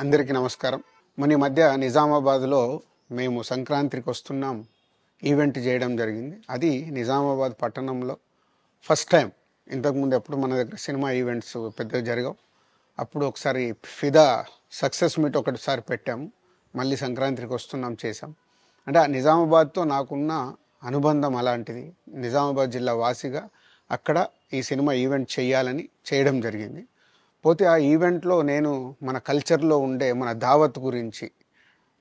అందరికీ నమస్కారం. మన ఈ మధ్య నిజామాబాద్లో మేము సంక్రాంతికి వస్తున్నాం ఈవెంట్ చేయడం జరిగింది. అది నిజామాబాద్ పట్టణంలో ఫస్ట్ టైం. ఇంతకుముందు ఎప్పుడు మన దగ్గర సినిమా ఈవెంట్స్ పెద్దగా జరగవు. అప్పుడు ఒకసారి ఫిదా సక్సెస్ మీట్ ఒకటిసారి పెట్టాము. మళ్ళీ సంక్రాంతికి వస్తున్నాం చేసాం. అంటే ఆ నిజామాబాద్తో నాకున్న అనుబంధం అలాంటిది. నిజామాబాద్ జిల్లా వాసిగా అక్కడ ఈ సినిమా ఈవెంట్ చేయాలని చేయడం జరిగింది. పోతే ఆ ఈవెంట్లో నేను మన కల్చర్లో ఉండే మన దావత్ గురించి,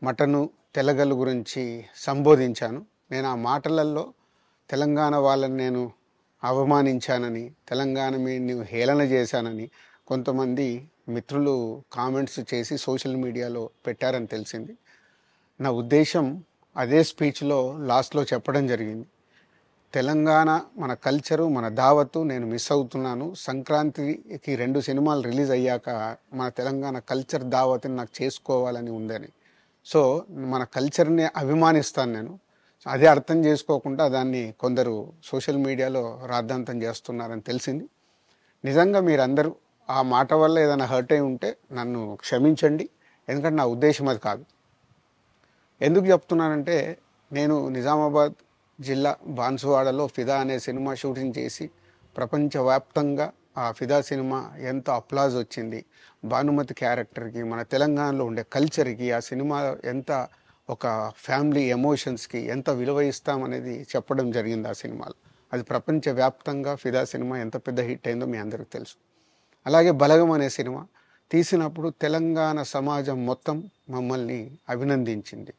మటను తెలగలు గురించి సంబోధించాను. నేను ఆ మాటలలో తెలంగాణ వాళ్ళని నేను అవమానించానని, తెలంగాణ మీద హేళన చేశానని కొంతమంది మిత్రులు కామెంట్స్ చేసి సోషల్ మీడియాలో పెట్టారని తెలిసింది. నా ఉద్దేశం అదే స్పీచ్లో లాస్ట్లో చెప్పడం జరిగింది. తెలంగాణ మన కల్చరు, మన దావత్తు నేను మిస్ అవుతున్నాను. సంక్రాంతికి 2 సినిమాలు రిలీజ్ అయ్యాక మన తెలంగాణ కల్చర్ దావత్ని నాకు చేసుకోవాలని ఉందని. సో మన కల్చర్ని అభిమానిస్తాను నేను. అదే అర్థం చేసుకోకుండా దాన్ని కొందరు సోషల్ మీడియాలో రాద్ధాంతం చేస్తున్నారని తెలిసింది. నిజంగా మీరందరూ ఆ మాట వల్ల ఏదైనా హర్ట్ అయి ఉంటే నన్ను క్షమించండి. ఎందుకంటే నా ఉద్దేశం అది కాదు. ఎందుకు చెప్తున్నానంటే, నేను నిజామాబాద్ జిల్లా బాన్సువాడలో ఫిదా అనే సినిమా షూటింగ్ చేసి ప్రపంచవ్యాప్తంగా ఆ ఫిదా సినిమా ఎంత అప్లాజ్ వచ్చింది, భానుమతి క్యారెక్టర్కి, మన తెలంగాణలో ఉండే కల్చర్కి, ఆ సినిమా ఎంత ఒక ఫ్యామిలీ ఎమోషన్స్కి ఎంత విలువ ఇస్తామనేది చెప్పడం జరిగింది ఆ సినిమాలో. అది ప్రపంచవ్యాప్తంగా ఫిదా సినిమా ఎంత పెద్ద హిట్ అయిందో మీ అందరికీ తెలుసు. అలాగే బలగం అనే సినిమా తీసినప్పుడు తెలంగాణ సమాజం మొత్తం మమ్మల్ని అభినందించింది.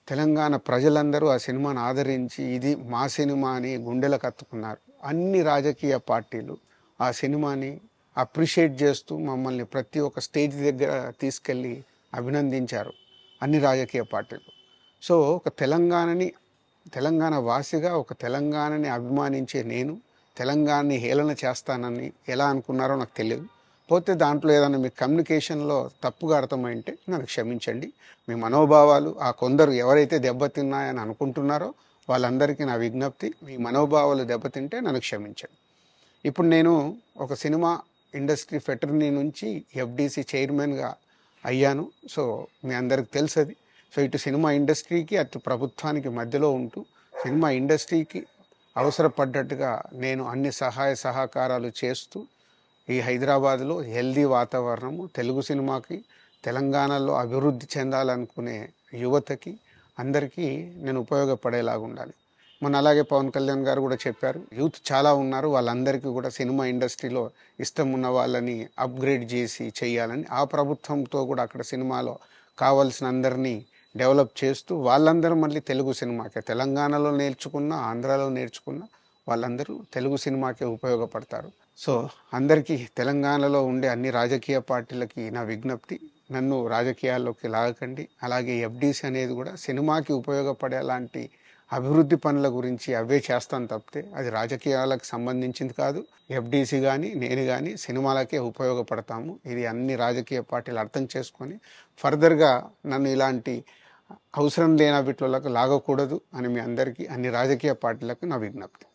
తెలంగాణ ప్రజలందరూ ఆ సినిమాను ఆదరించి ఇది మా సినిమా అని గుండెలకు హత్తుకున్నారు. అన్ని రాజకీయ పార్టీలు ఆ సినిమాని అప్రిషియేట్ చేస్తూ మమ్మల్ని ప్రతి ఒక్క స్టేజ్ దగ్గర తీసుకెళ్ళి అభినందించారు, అన్ని రాజకీయ పార్టీలు. సో ఒక తెలంగాణ వాసిగా ఒక తెలంగాణని అభిమానించే నేను తెలంగాణని హేళన చేస్తానని ఎలా అనుకున్నారో నాకు తెలియదు. పోతే దాంట్లో ఏదైనా మీ కమ్యూనికేషన్లో తప్పుగా అర్థమైంటే నన్ను క్షమించండి. మీ మనోభావాలు ఆ కొందరు ఎవరైతే దెబ్బతిన్నాయని అనుకుంటున్నారో వాళ్ళందరికీ నా విజ్ఞప్తి, మీ మనోభావాలు దెబ్బతింటే నన్ను క్షమించండి. ఇప్పుడు నేను ఒక సినిమా ఇండస్ట్రీ ఫెటర్నీ నుంచి ఎఫ్డీసీ చైర్మన్గా అయ్యాను. సో మీ అందరికి తెలుసది. సో ఇటు సినిమా ఇండస్ట్రీకి అటు ప్రభుత్వానికి మధ్యలో ఉంటూ సినిమా ఇండస్ట్రీకి అవసరపడ్డట్టుగా నేను అన్ని సహాయ సహకారాలు చేస్తూ ఈ హైదరాబాద్లో హెల్దీ వాతావరణము, తెలుగు సినిమాకి, తెలంగాణలో అభివృద్ధి చెందాలనుకునే యువతకి అందరికీ నేను ఉపయోగపడేలాగా ఉండాలి. మన అలాగే పవన్ కళ్యాణ్ గారు కూడా చెప్పారు, యూత్ చాలా ఉన్నారు, వాళ్ళందరికీ కూడా సినిమా ఇండస్ట్రీలో ఇష్టం ఉన్న వాళ్ళని అప్గ్రేడ్ చేసి చేయాలని. ఆ ప్రభుత్వంతో కూడా అక్కడ సినిమాలో కావాల్సిన అందరినీ డెవలప్ చేస్తూ వాళ్ళందరూ మళ్ళీ తెలుగు సినిమాకే, తెలంగాణలో నేర్చుకున్న, ఆంధ్రాలో నేర్చుకున్న వాళ్ళందరూ తెలుగు సినిమాకే ఉపయోగపడతారు. సో అందరికీ, తెలంగాణలో ఉండే అన్ని రాజకీయ పార్టీలకి నా విజ్ఞప్తి, నన్ను రాజకీయాల్లోకి లాగకండి. అలాగే ఎఫ్డీసీ అనేది కూడా సినిమాకి ఉపయోగపడే లాంటి అభివృద్ధి పనుల గురించి అవే చేస్తాను తప్పితే అది రాజకీయాలకు సంబంధించింది కాదు. ఎఫ్డీసీ కానీ నేను కానీ సినిమాలకే ఉపయోగపడతాము. ఇది అన్ని రాజకీయ పార్టీలు అర్థం చేసుకొని ఫర్దర్గా నన్ను ఇలాంటి అవసరం లేని వీటిలోకి లాగకూడదు అని మీ అందరికీ, అన్ని రాజకీయ పార్టీలకు నా విజ్ఞప్తి.